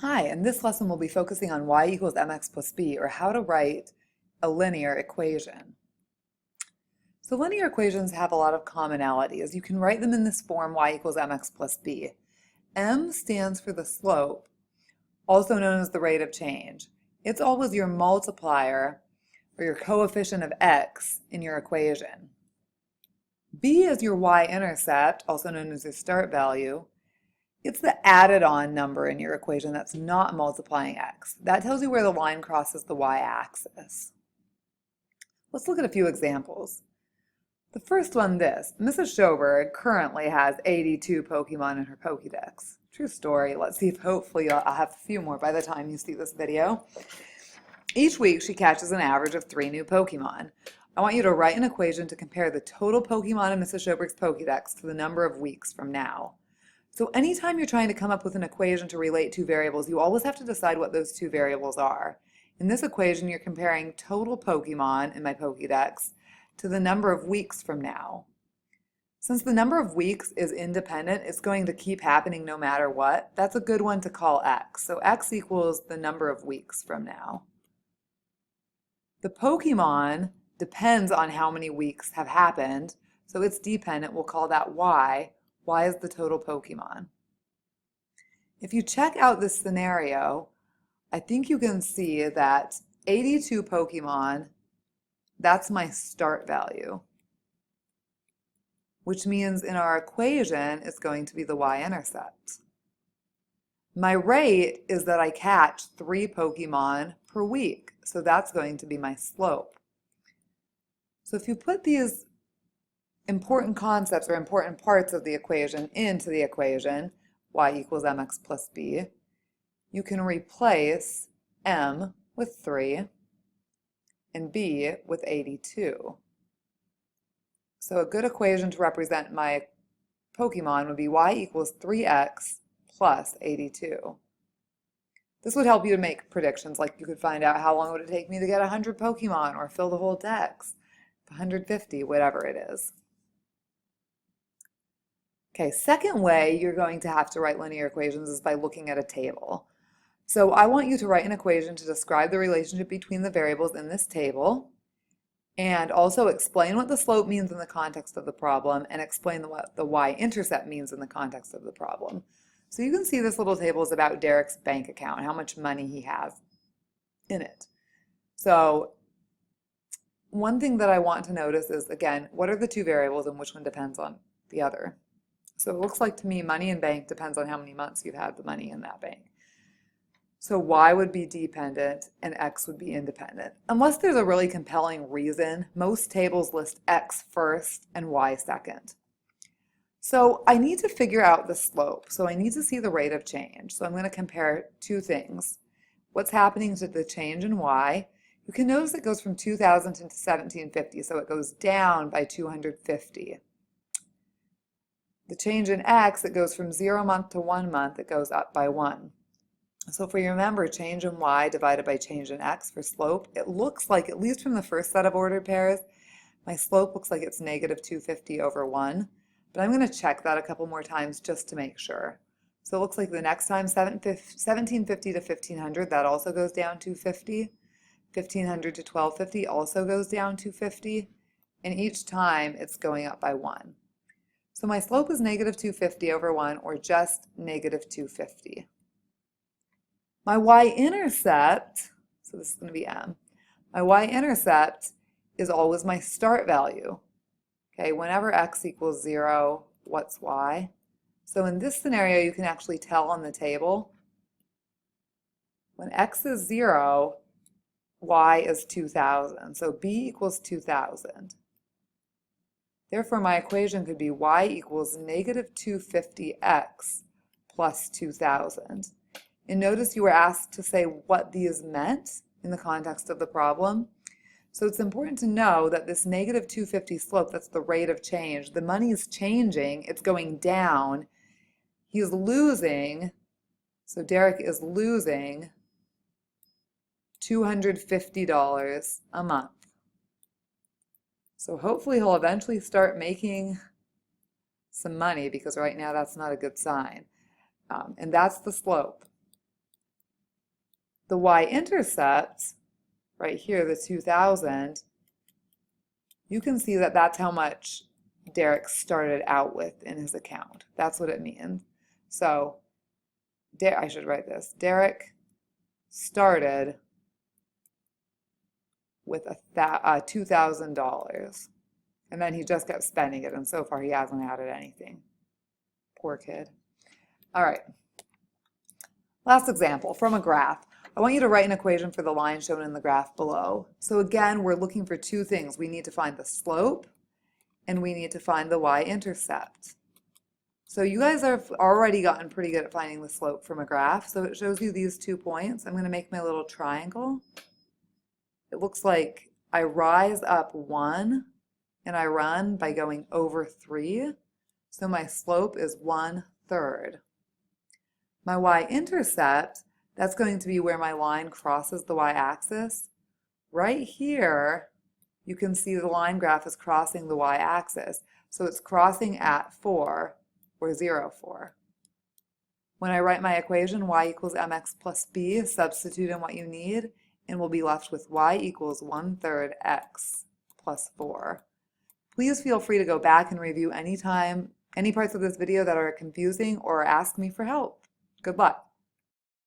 Hi, in this lesson we'll be focusing on y equals mx plus b, or how to write a linear equation. So linear equations have a lot of commonalities. You can write them in this form, y equals mx plus b. M stands for the slope, also known as the rate of change. It's always your multiplier, or your coefficient of x, in your equation. B is your y-intercept, also known as your start value. It's the added on number in your equation that's not multiplying x. That tells you where the line crosses the y-axis. Let's look at a few examples. The first one, this. Mrs. Schoberg currently has 82 Pokemon in her Pokédex. True story. Let's see if hopefully I'll have a few more by the time you see this video. Each week she catches an average of 3 new Pokemon. I want you to write an equation to compare the total Pokemon in Mrs. Schoberg's Pokédex to the number of weeks from now. So anytime you're trying to come up with an equation to relate two variables, you always have to decide what those two variables are. In this equation, you're comparing total Pokemon in my Pokédex to the number of weeks from now. Since the number of weeks is independent, it's going to keep happening no matter what. That's a good one to call x. So x equals the number of weeks from now. The Pokemon depends on how many weeks have happened, so it's dependent. We'll call that y. Y is the total Pokemon. If you check out this scenario, I think you can see that 82 Pokemon, that's my start value, which means in our equation it's going to be the y-intercept. My rate is that I catch 3 Pokemon per week, so that's going to be my slope. So if you put these important concepts or important parts of the equation into the equation, y equals mx plus b, you can replace m with 3 and b with 82. So a good equation to represent my Pokemon would be y equals 3x plus 82. This would help you to make predictions, like you could find out how long would it take me to get 100 Pokemon or fill the whole dex, 150, whatever it is. Okay, second way you're going to have to write linear equations is by looking at a table. So I want you to write an equation to describe the relationship between the variables in this table, and also explain what the slope means in the context of the problem, and explain what the y-intercept means in the context of the problem. So you can see this little table is about Derek's bank account, how much money he has in it. So one thing that I want to notice is, again, what are the two variables and which one depends on the other? So it looks like to me money in bank depends on how many months you've had the money in that bank. So y would be dependent and x would be independent. Unless there's a really compelling reason, most tables list x first and y second. So I need to figure out the slope. So I need to see the rate of change. So I'm going to compare two things. What's happening to the change in y? You can notice it goes from 2000 to 1750, so it goes down by 250. The change in x, it goes from 0 month to 1 month, it goes up by 1. So if we remember change in y divided by change in x for slope, it looks like, at least from the first set of ordered pairs, my slope looks like it's negative 250 over 1. But I'm going to check that a couple more times just to make sure. So it looks like the next time, 1750 to 1500, that also goes down 250. 1500 to 1250 also goes down 250. And each time it's going up by 1. So my slope is negative 250 over 1, or just negative 250. My y-intercept, so this is going to be m, my y-intercept is always my start value. Okay, whenever x equals 0, what's y? So in this scenario, you can actually tell on the table, when x is 0, y is 2000. So b equals 2000. Therefore, my equation could be y equals negative 250x plus 2000. And notice you were asked to say what these meant in the context of the problem. So it's important to know that this negative 250 slope, that's the rate of change. The money is changing, it's going down. He's losing, so Derek is losing $250 a month. So hopefully he'll eventually start making some money, because right now that's not a good sign. And that's the slope. the y-intercept, right here, the 2,000, you can see that that's how much Derek started out with in his account. That's what it means. So I should write this. Derek started with $2,000, and then he just kept spending it, and so far he hasn't added anything. Poor kid. All right. Last example, from a graph. I want you to write an equation for the line shown in the graph below. So again, we're looking for two things. We need to find the slope, and we need to find the y-intercept. So you guys have already gotten pretty good at finding the slope from a graph. So it shows you these 2 points. I'm going to make my little triangle. It looks like I rise up 1 and I run by going over 3. So my slope is 1/3. My y-intercept, that's going to be where my line crosses the y-axis. Right here, you can see the line graph is crossing the y-axis. So it's crossing at 4, or 0, 4. When I write my equation, y equals mx plus b, substitute in what you need, and we'll be left with y equals 1/3 x plus 4. Please feel free to go back and review any parts of this video that are confusing or ask me for help. Good luck.